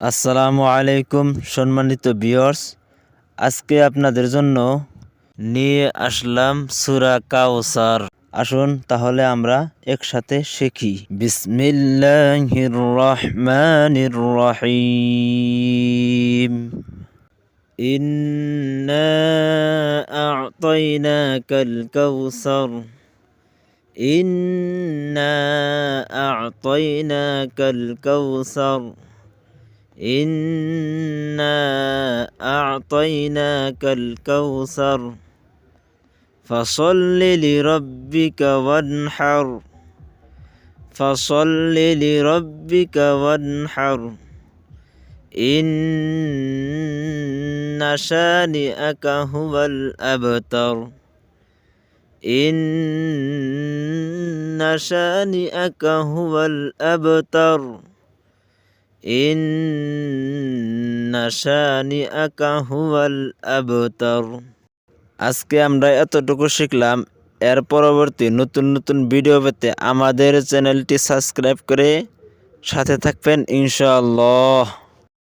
আসসালামু আলাইকুম সম্মানিত ভিউয়ার্স, আজকে আপনাদের জন্য নিয়ে আসলাম সূরা কাউসার। আসুন তাহলে আমরা একসাথে শিখি। বিসমিল্লাহির রহমানির রহিম। ইন্না আ'তাইনাকাল কাউসার। ইন্না আ'তাইনাকাল কাউসার। إنا أعطيناك الكوثر فصل لربك وانحر فصل لربك وانحر إن شانئك هو الأبتر إن شانئك هو الأبتر ইন্না শানিআকা হুয়াল আবতার। আজকে আমরা এতটুকু শিখলাম। এর পরবর্তী নতুন নতুন ভিডিও পেতে আমাদের চ্যানেলটি সাবস্ক্রাইব করে সাথে থাকবেন ইনশাআল্লাহ।